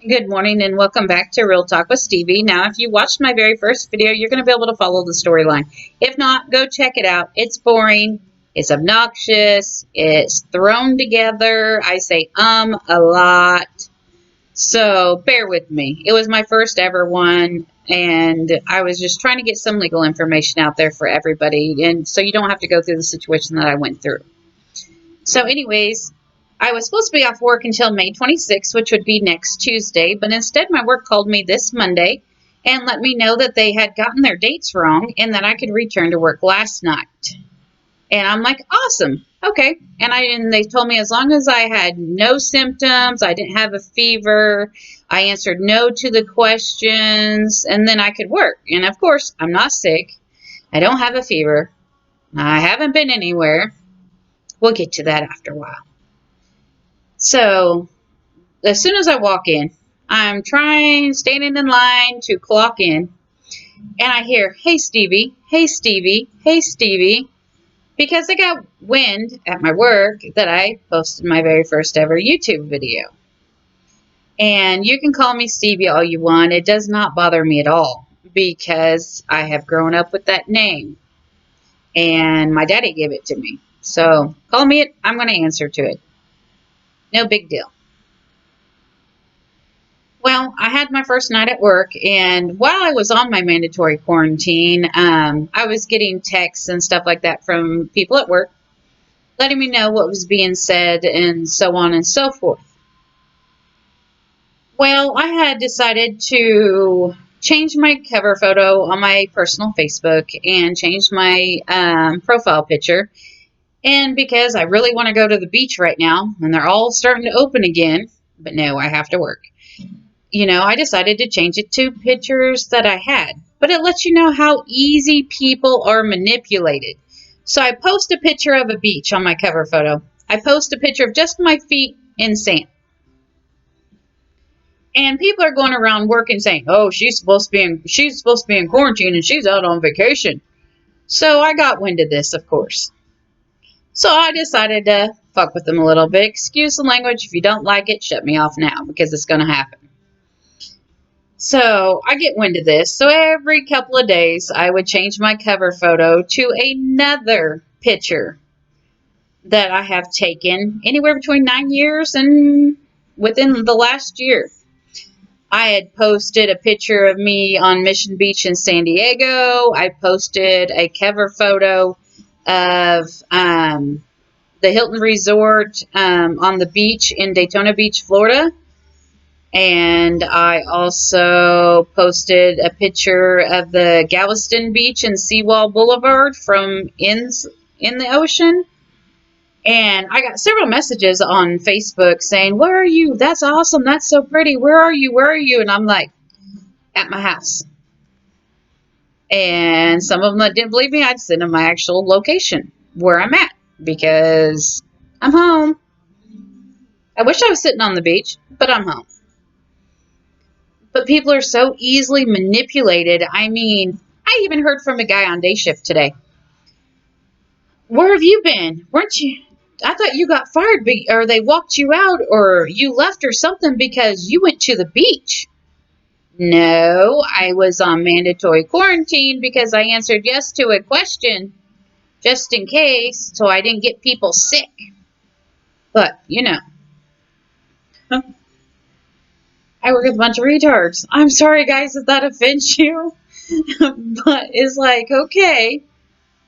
Good morning and welcome back to Real Talk with Stevie. Now, if you watched my very first video, you're going to be able to follow the storyline. If not, go check it out. It's boring. It's obnoxious. It's thrown together. I say a lot. So bear with me. It was my first ever one, and I was just trying to get some legal information out there for everybody, and so you don't have to go through the situation that I went through. So anyways, I was supposed to be off work until May 26th, which would be next Tuesday, but instead my work called me this Monday and let me know that they had gotten their dates wrong and that I could return to work last night. And I'm like, awesome. Okay. And they told me as long as I had no symptoms, I didn't have a fever, I answered no to the questions, and then I could work. And of course, I'm not sick. I don't have a fever. I haven't been anywhere. We'll get to that after a while. So as soon as I walk in, I'm standing in line to clock in, and I hear, hey Stevie, hey Stevie, hey Stevie, because I got wind at my work that I posted my very first ever YouTube video. And you can call me Stevie all you want. It does not bother me at all because I have grown up with that name and my daddy gave it to me. So call me it. I'm going to answer to it. No big deal. Well, I had my first night at work, and while I was on my mandatory quarantine, I was getting texts and stuff like that from people at work, letting me know what was being said and so on and so forth. Well, I had decided to change my cover photo on my personal Facebook and change my profile picture. And because I really want to go to the beach right now, and they're all starting to open again, but no, I have to work. I decided to change it to pictures that I had. But it lets you know how easy people are manipulated. So I post a picture of a beach on my cover photo. I post a picture of just my feet in sand. And people are going around working saying, "Oh, she's supposed to be in quarantine and she's out on vacation." So I got wind of this, of course. So I decided to fuck with them a little bit. Excuse the language. If you don't like it, shut me off now because it's going to happen. So I get wind of this. So every couple of days, I would change my cover photo to another picture that I have taken anywhere between 9 years and within the last year. I had posted a picture of me on Mission Beach in San Diego. I posted a cover photo of the Hilton Resort on the beach in Daytona Beach, Florida. And I also posted a picture of the Galveston Beach and Seawall Boulevard from in the ocean. And I got several messages on Facebook saying, "Where are you? That's awesome. That's so pretty. Where are you? Where are you?" And I'm like, at my house. And some of them that didn't believe me, I'd send them my actual location where I'm at because I'm home. I wish I was sitting on the beach, but I'm home. But people are so easily manipulated. I mean, I even heard from a guy on day shift today. "Where have you been? Weren't you? I thought you got fired, or they walked you out, or you left or something because you went to the beach." No, I was on mandatory quarantine because I answered yes to a question just in case, so I didn't get people sick. But, I work with a bunch of retards. I'm sorry, guys, if that offends you. But it's like, okay.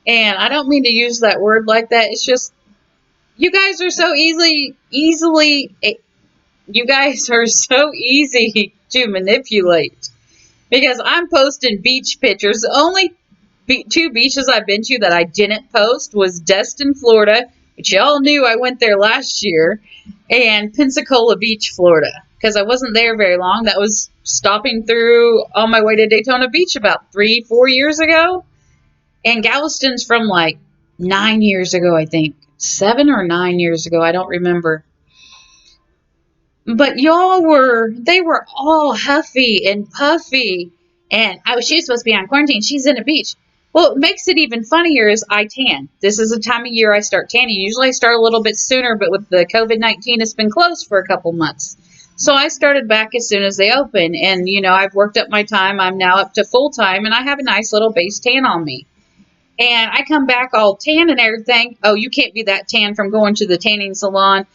And I don't mean to use that word like that. It's just, you guys are so you guys are so easy to manipulate. Because I'm posting beach pictures. The only two beaches I've been to that I didn't post was Destin, Florida, which y'all knew I went there last year, and Pensacola Beach, Florida, because I wasn't there very long. That was stopping through on my way to Daytona Beach about 3-4 years ago. And Galveston's from like 9 years ago, I think. 7 or 9 years ago, I don't remember. But they were all huffy and puffy. And she's supposed to be on quarantine. She's in a beach. Well, what makes it even funnier is I tan. This is the time of year I start tanning. Usually I start a little bit sooner, but with the COVID-19, it's been closed for a couple months. So I started back as soon as they opened. And, you know, I've worked up my time. I'm now up to full time. And I have a nice little base tan on me. And I come back all tan and everything. Oh, you can't be that tan from going to the tanning salon.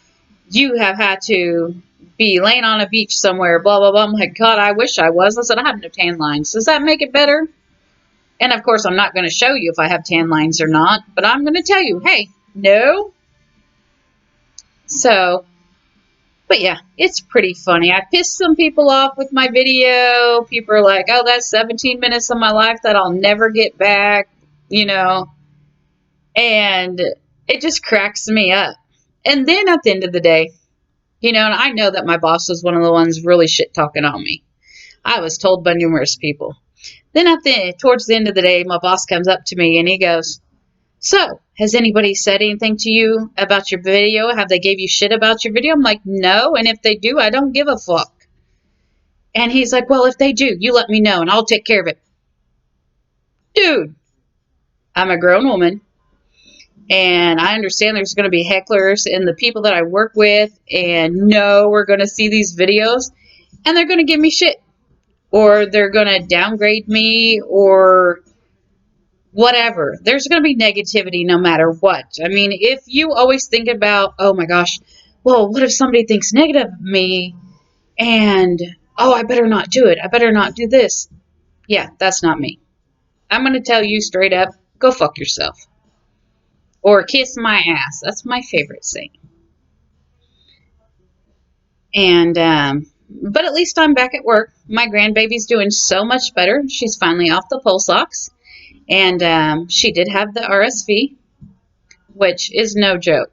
You have had to be laying on a beach somewhere, blah, blah, blah. I'm like, God, I wish I was. I said, I have no tan lines. Does that make it better? And, of course, I'm not going to show you if I have tan lines or not. But I'm going to tell you, hey, no. So, but yeah, it's pretty funny. I pissed some people off with my video. People are like, oh, that's 17 minutes of my life that I'll never get back, you know. And it just cracks me up. And then at the end of the day, you know, and I know that my boss was one of the ones really shit talking on me. I was told by numerous people. Then towards the end of the day, my boss comes up to me and he goes, so, has anybody said anything to you about your video? Have they gave you shit about your video? I'm like, no. And if they do, I don't give a fuck. And he's like, well, if they do, you let me know and I'll take care of it. Dude, I'm a grown woman. And I understand there's going to be hecklers and the people that I work with and know we're going to see these videos and they're going to give me shit or they're going to downgrade me or whatever. There's going to be negativity no matter what. I mean, if you always think about, oh my gosh, well, what if somebody thinks negative of me and, oh, I better not do it. I better not do this. Yeah, that's not me. I'm going to tell you straight up, go fuck yourself. Or kiss my ass. That's my favorite saying. And, but at least I'm back at work. My grandbaby's doing so much better. She's finally off the pulse ox. And she did have the RSV, which is no joke,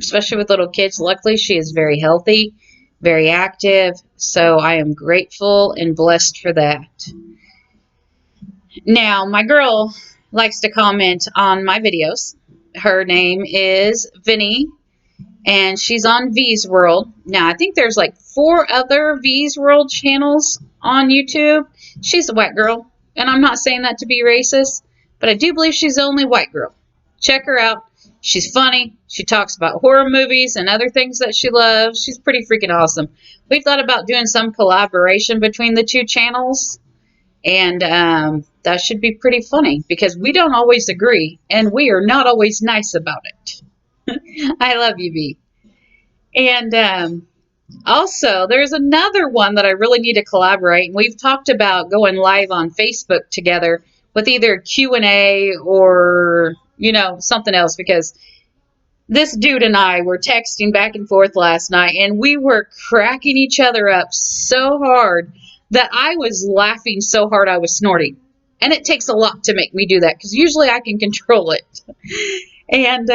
especially with little kids. Luckily, she is very healthy, very active. So I am grateful and blessed for that. Now, my girl likes to comment on my videos. Her name is Vinny, and she's on V's World. Now, I think there's like 4 other V's World channels on YouTube. She's a white girl, and I'm not saying that to be racist, but I do believe she's the only white girl. Check her out. She's funny. She talks about horror movies and other things that she loves. She's pretty freaking awesome. We've thought about doing some collaboration between the 2 channels. And that should be pretty funny because we don't always agree and we are not always nice about it. I love you, V. And also, there's another one that I really need to collaborate. And we've talked about going live on Facebook together with either Q&A or, you know, something else because this dude and I were texting back and forth last night and we were cracking each other up so hard that I was laughing so hard I was snorting. And it takes a lot to make me do that because usually I can control it. And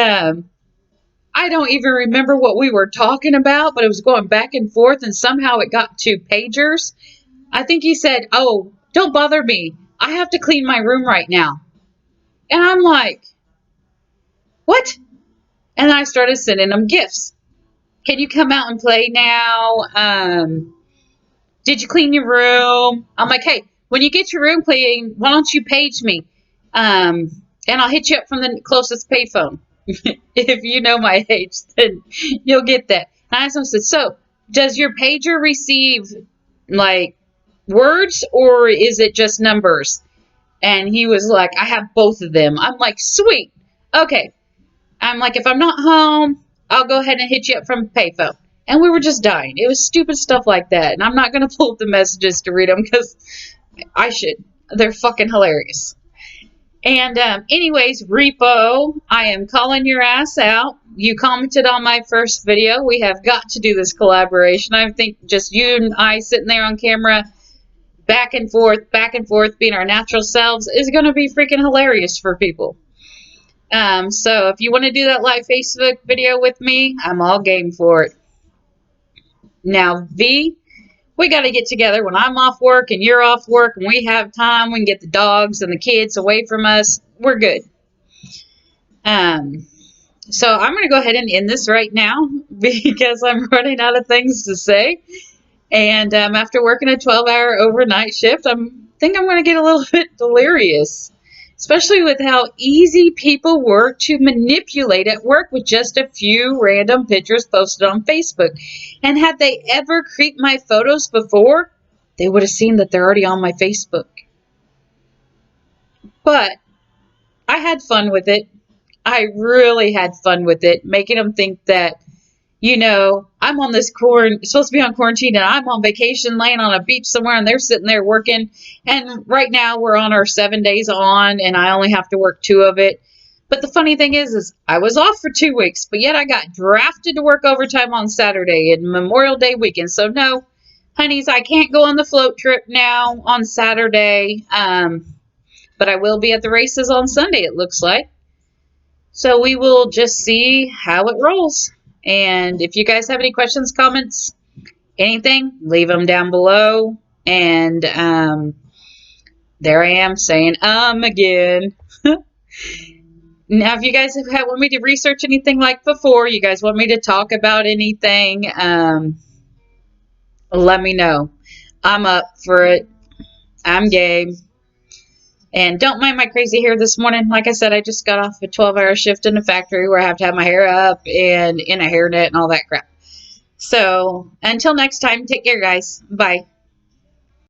I don't even remember what we were talking about, but it was going back and forth and somehow it got to pagers. I think he said, oh, don't bother me. I have to clean my room right now. And I'm like, what? And I started sending him gifts. Can you come out and play now? Did you clean your room? I'm like, hey, when you get your room clean, why don't you page me? And I'll hit you up from the closest payphone. If you know my age, then you'll get that. And I asked him, said, so does your pager receive like words or is it just numbers? And he was like, I have both of them. I'm like, sweet. Okay. I'm like, if I'm not home, I'll go ahead and hit you up from payphone. And we were just dying. It was stupid stuff like that. And I'm not going to pull up the messages to read them because I should. They're fucking hilarious. And anyways, Repo, I am calling your ass out. You commented on my first video. We have got to do this collaboration. I think just you and I sitting there on camera, back and forth, being our natural selves is going to be freaking hilarious for people. So if you want to do that live Facebook video with me, I'm all game for it. Now, V, we got to get together when I'm off work and you're off work and we have time. We can get the dogs and the kids away from us. We're good. So I'm going to go ahead and end this right now because I'm running out of things to say. And after working a 12-hour overnight shift, I think I'm going to get a little bit delirious. especially with how easy people were to manipulate at work with just a few random pictures posted on Facebook. And had they ever creeped my photos before, they would have seen that they're already on my Facebook. But I had fun with it. I really had fun with it, making them think that, I'm on this supposed to be on quarantine, and I'm on vacation laying on a beach somewhere, and they're sitting there working. And right now we're on our 7 days on, and I only have to work 2 of it. But the funny thing is I was off for 2 weeks, but yet I got drafted to work overtime on Saturday and Memorial Day weekend. So no, honeys, I can't go on the float trip now on Saturday. But I will be at the races on Sunday, it looks like. So we will just see how it rolls. And if you guys have any questions, comments, anything, leave them down below. And there I am saying again. Now, if you guys want me to research anything like before, you guys want me to talk about anything, let me know. I'm up for it. I'm game. And don't mind my crazy hair this morning. Like I said, I just got off a 12-hour shift in the factory where I have to have my hair up and in a hairnet and all that crap. So until next time, take care, guys. Bye.